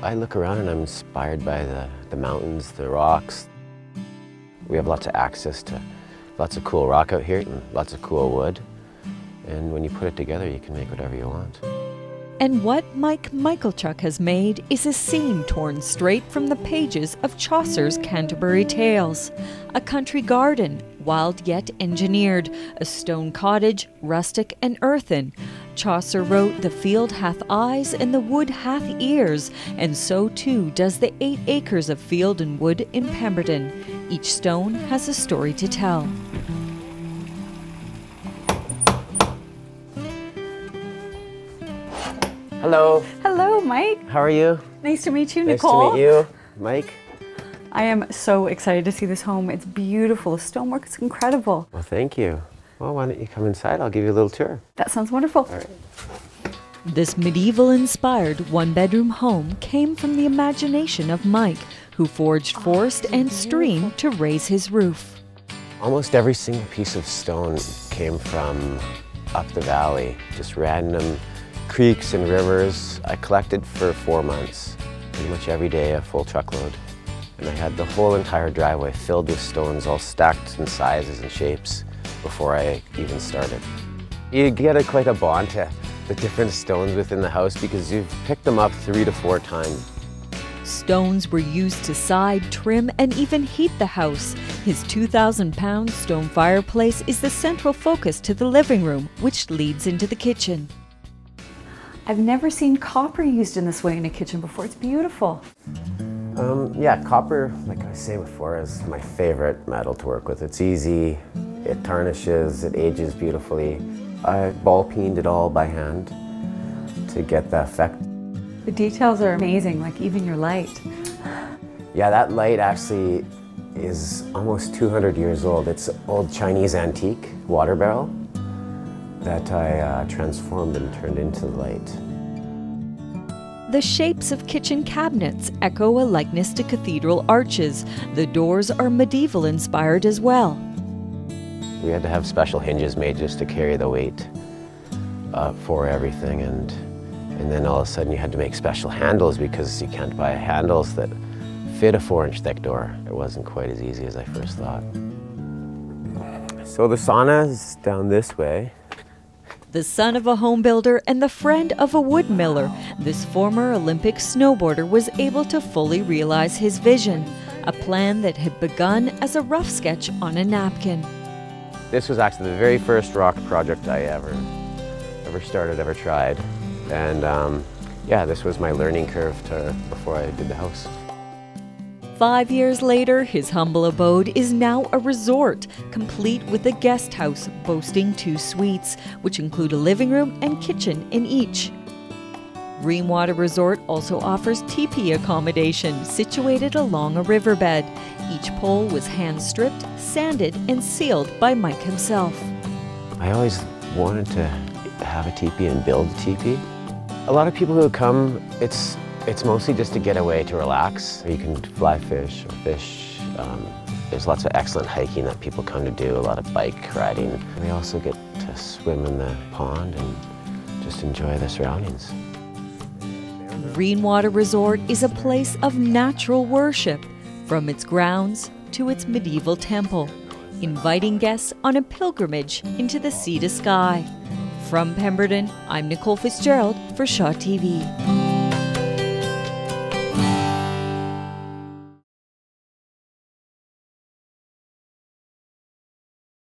I look around and I'm inspired by the mountains, the rocks. We have lots of access to lots of cool rock out here and lots of cool wood. And when you put it together, you can make whatever you want. And what Mike Michalchuk has made is a scene torn straight from the pages of Chaucer's Canterbury Tales. A country garden, wild yet engineered, a stone cottage, rustic and earthen. Chaucer wrote, "The field hath eyes and the wood hath ears," and so too does the 8 acres of field and wood in Pemberton. Each stone has a story to tell. Hello. Hello, Mike. How are you? Nice to meet you, Nice Nicole. to meet you, Mike. I am so excited to see this home. It's beautiful. The stonework is incredible. Well, thank you. Well, why don't you come inside? I'll give you a little tour. That sounds wonderful. All right. This medieval-inspired one-bedroom home came from the imagination of Mike, who forged forest and stream to raise his roof. Almost every single piece of stone came from up the valley, just random creeks and rivers. I collected for 4 months, pretty much every day, a full truckload. And I had the whole entire driveway filled with stones, all stacked in sizes and shapes before I even started. You get quite a bond to the different stones within the house because you've picked them up 3 to 4 times. Stones were used to side, trim, and even heat the house. His 2,000-pound stone fireplace is the central focus to the living room, which leads into the kitchen. I've never seen copper used in this way in a kitchen before. It's beautiful. Yeah, copper, like I was saying before, is my favorite metal to work with. It's easy, it tarnishes, it ages beautifully. I ball peened it all by hand to get the effect. The details are amazing, like even your light. Yeah, that light actually is almost 200 years old. It's an old Chinese antique water barrel that I transformed and turned into the light. The shapes of kitchen cabinets echo a likeness to cathedral arches. The doors are medieval-inspired as well. We had to have special hinges made just to carry the weight for everything, and then all of a sudden you had to make special handles because you can't buy handles that fit a 4-inch thick door. It wasn't quite as easy as I first thought. So the sauna is down this way. The son of a home builder and the friend of a wood miller, this former Olympic snowboarder was able to fully realize his vision, a plan that had begun as a rough sketch on a napkin. This was actually the very first rock project I ever started, ever tried. And yeah, this was my learning curve before I did the house. 5 years later, his humble abode is now a resort, complete with a guest house boasting 2 suites, which include a living room and kitchen in each. Greenwater Resort also offers teepee accommodation situated along a riverbed. Each pole was hand-stripped, sanded, and sealed by Mike himself. I always wanted to have a teepee and build a teepee. A lot of people who come, it's mostly just to get away, to relax. You can fly fish or fish. There's lots of excellent hiking that people come to do, a lot of bike riding. They also get to swim in the pond and just enjoy the surroundings. Greenwater Resort is a place of natural worship, from its grounds to its medieval temple, inviting guests on a pilgrimage into the sea to sky. From Pemberton, I'm Nicole Fitzgerald for Shaw TV.